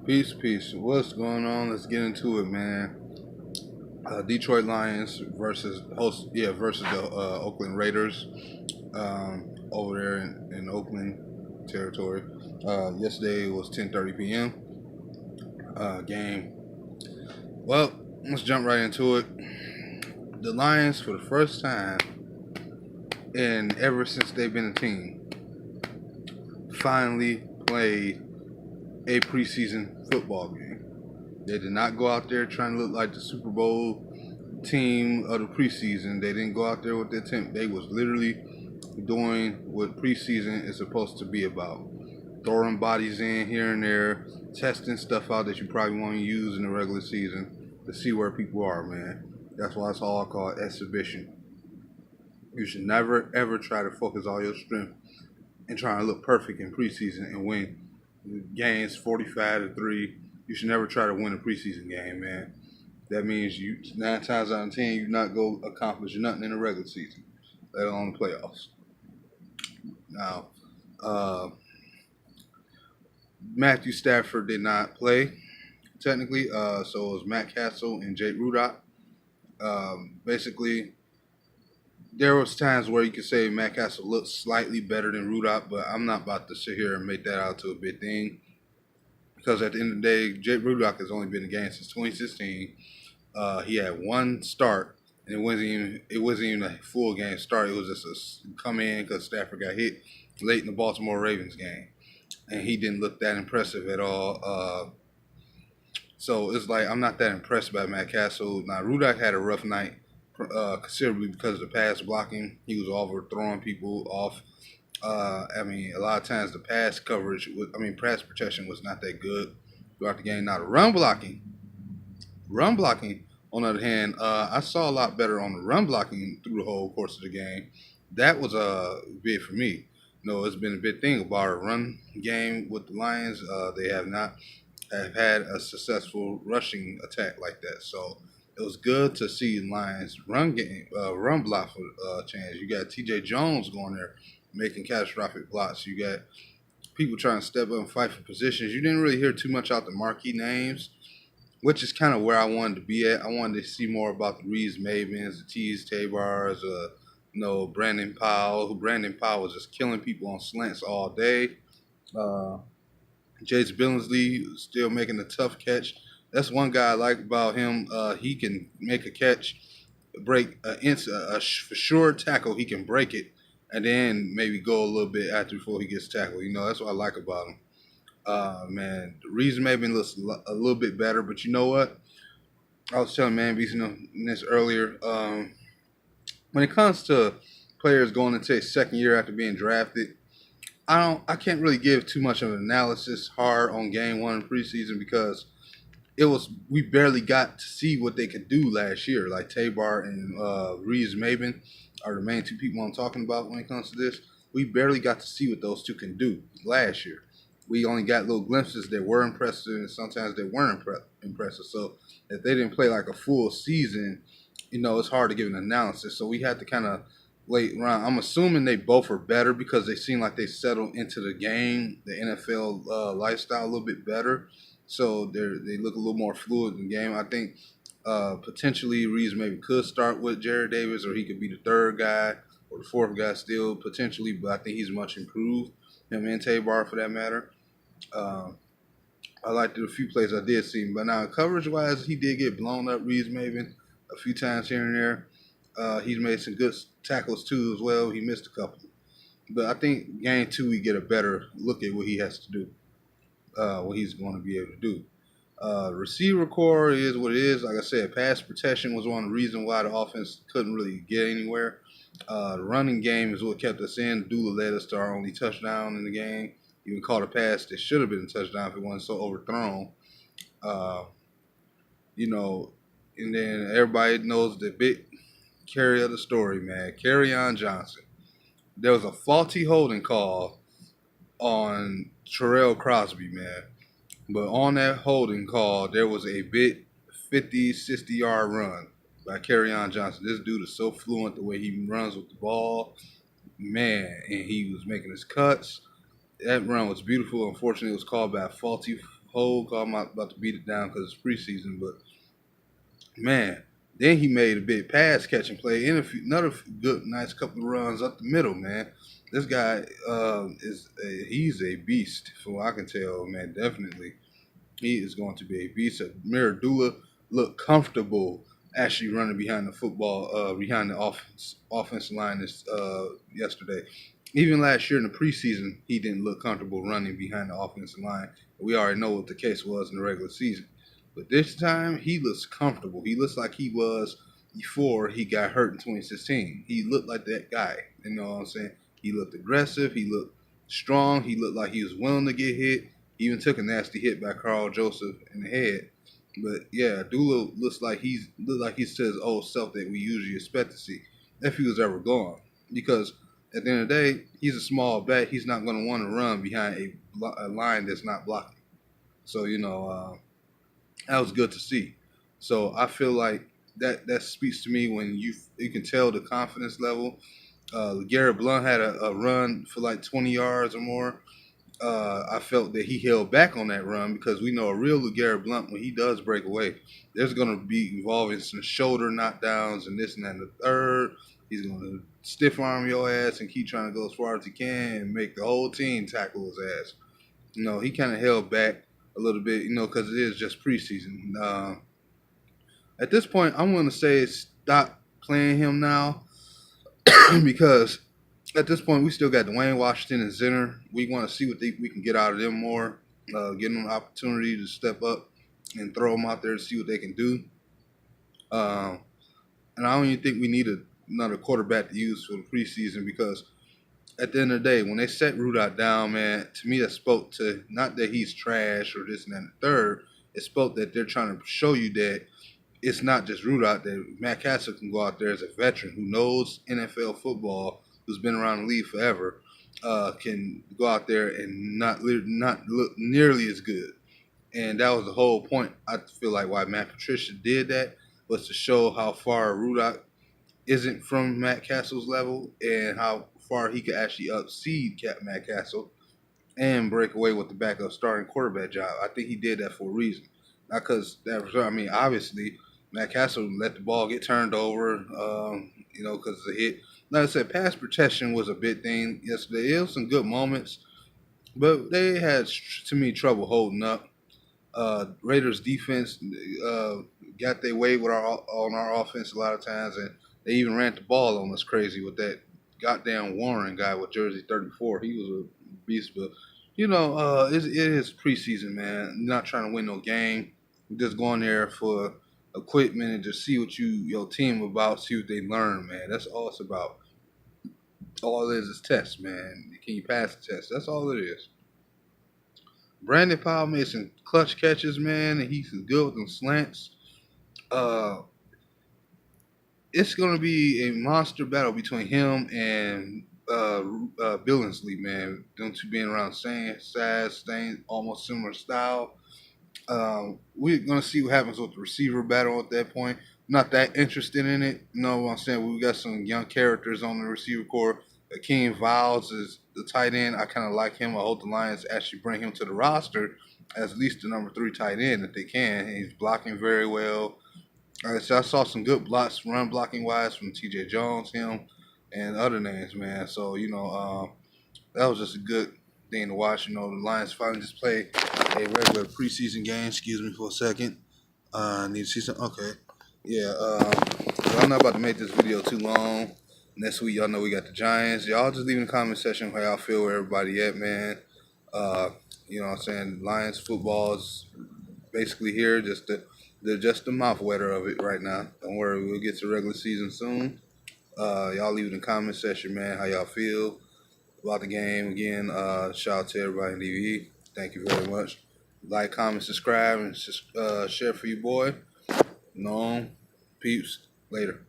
Peace, peace. What's going on? Let's get into it, man. Detroit Lions versus the Oakland Raiders over there in Oakland territory. Yesterday was 10:30 p.m. Game. Well, let's jump right into it. The Lions, for the first time, and ever since they've been a team, finally played a preseason football game. They did not go out there trying to look like the Super Bowl team of the preseason. They didn't go out there with their team. They was literally doing what preseason is supposed to be about. Throwing bodies in here and there, testing stuff out that you probably won't use in the regular season to see where people are, man. That's why it's all called exhibition. You should never, ever try to focus all your strength and try to look perfect in preseason and win games 45-3. You should never try to win a preseason game, man. That means 9 times out of 10 you're not going to accomplish nothing in the regular season, let alone the playoffs. Now, Matthew Stafford did not play technically, so it was Matt Castle and Jake Rudock. Basically, there was times where you could say Matt Castle looked slightly better than Rudock, but I'm not about to sit here and make that out to a big thing. Because at the end of the day, Jake Rudock has only been in the game since 2016. He had one start, and it wasn't even a full game start. It was just a come in because Stafford got hit late in the Baltimore Ravens game, and he didn't look that impressive at all. So it's like I'm not that impressed by Matt Castle. Now Rudock had a rough night, considerably because of the pass blocking. He was overthrowing people off. A lot of times the pass protection was not that good throughout the game. Now the run blocking, on the other hand, I saw a lot better on the run blocking through the whole course of the game. That was big for me. It's been a big thing about a run game with the Lions. They have not had a successful rushing attack like that. So it was good to see the Lions run block for change. You got T.J. Jones going there, making catastrophic blocks. You got people trying to step up and fight for positions. You didn't really hear too much out the marquee names, which is kind of where I wanted to be at. I wanted to see more about the Reeves Mavens, the Tees Tabars, Brandon Powell. Brandon Powell was just killing people on slants all day. Jace Billingsley still making a tough catch. That's one guy I like about him. He can make a catch, break a for sure tackle. He can break it, and then maybe go a little bit after before he gets tackled. That's what I like about him. Man, the reason maybe looks a little bit better, but you know what? I was telling Man Beast this earlier. When it comes to players going into a second year after being drafted, I can't really give too much of an analysis hard on game one in preseason because we barely got to see what they could do last year. Like Tabar and Reeves Maven are the main two people I'm talking about when it comes to this. We barely got to see what those two can do last year. We only got little glimpses that were impressive and sometimes they weren't impressive. So if they didn't play like a full season, it's hard to give an analysis. So we had to kind of wait around. I'm assuming they both are better because they seem like they settled into the game, the NFL lifestyle a little bit better. So they look a little more fluid in the game. I think potentially Reeves maybe could start with Jared Davis, or he could be the third guy or the fourth guy still potentially, but I think he's much improved. Him and Tabar for that matter. I liked a few plays I did see him, but now coverage-wise, he did get blown up, Reeves Maven, a few times here and there. He's made some good tackles too as well. He missed a couple. But I think game 2 we get a better look at what he has to do, what he's going to be able to do. Receiver core is what it is. Like I said, pass protection was one of the reasons why the offense couldn't really get anywhere. The running game is what kept us in. Dula led us to our only touchdown in the game. Even caught a pass that should have been a touchdown if it wasn't so overthrown. And then everybody knows the big carry of the story, man. Kerryon Johnson. There was a faulty holding call on Terrell Crosby, man. But on that holding call, there was a big 50, 60-yard run by Kerryon Johnson. This dude is so fluent the way he runs with the ball. Man, and he was making his cuts. That run was beautiful. Unfortunately, it was called by a faulty hold, call him out, about to beat it down because it's preseason. But man, then he made a big pass catching play and another good, nice couple of runs up the middle. Man, this guy he's a beast, from what I can tell. Man, definitely he is going to be a beast. Miradula looked comfortable actually running behind the football, behind the offensive line yesterday. Even last year in the preseason, he didn't look comfortable running behind the offensive line. We already know what the case was in the regular season. But this time, he looks comfortable. He looks like he was before he got hurt in 2016. He looked like that guy. You know what I'm saying? He looked aggressive. He looked strong. He looked like he was willing to get hit. He even took a nasty hit by Carl Joseph in the head. But yeah, Dula looks like he's to his old self that we usually expect to see if he was ever gone. Because at the end of the day, he's a small back. He's not going to want to run behind a line that's not blocking. So that was good to see. So I feel like that speaks to me when you can tell the confidence level. Garrett Blunt had a run for like 20 yards or more. I felt that he held back on that run because we know a real LeGarrette Blunt, when he does break away, there's going to be involving some shoulder knockdowns and this and that and the third. He's going to stiff arm your ass and keep trying to go as far as he can and make the whole team tackle his ass. He kind of held back a little bit, because it is just preseason. At this point, I'm going to say stop playing him now because at this point, we still got Dwayne Washington and Zinner. We want to see what we can get out of them more, give them an opportunity to step up and throw them out there to see what they can do. And I don't even think we need another quarterback to use for the preseason because at the end of the day, when they set Rudolph down, man, to me that spoke to not that he's trash or this and that and the third. It spoke that they're trying to show you that it's not just Rudolph, that Matt Castle can go out there as a veteran who knows NFL football, who's been around the league forever, can go out there and not look nearly as good. And that was the whole point. I feel like why Matt Patricia did that was to show how far Rudolph isn't from Matt Castle's level and how far he could actually exceed Matt Castle and break away with the backup starting quarterback job. I think he did that for a reason. Not because obviously Matt Castle let the ball get turned over, because of the hit. Like I said, pass protection was a big thing yesterday. It was some good moments, but they had, to me, trouble holding up. Raiders defense got their way on our offense a lot of times, and they even ran the ball on us crazy with that goddamn Warren guy with jersey 34. He was a beast, but it is preseason, man. You're not trying to win no game. You're just going there for equipment and just see what your team about, see what they learn, man. That's all it's about. All it is tests, man. Can you pass the test? That's all it is. Brandon Powell made some clutch catches, man, and he's good with them slants. It's going to be a monster battle between him and Billingsley, man. Them two being around same size, almost similar style. We're going to see what happens with the receiver battle at that point. Not that interested in it. You know what I'm saying? We got some young characters on the receiver corps. Akeem Viles is the tight end. I kind of like him. I hope the Lions actually bring him to the roster as at least the number 3 tight end if they can. He's blocking very well. So I saw some good blocks, run blocking wise, from T.J. Jones, him, and other names, man. So that was just a good thing to watch. The Lions finally just played a regular preseason game. Excuse me for a second. I need to see something. Okay. Yeah. I'm not about to make this video too long. Next week, y'all know we got the Giants. Y'all just leave in the comment section how y'all feel, where everybody at, man. You know what I'm saying? Lions football is basically here, just the mouth wetter of it right now. Don't worry, we'll get to regular season soon. Y'all leave it in the comment section, man, how y'all feel about the game. Again, shout out to everybody in DVE. Thank you very much. Like, comment, subscribe, and share for your boy. Peeps. Later.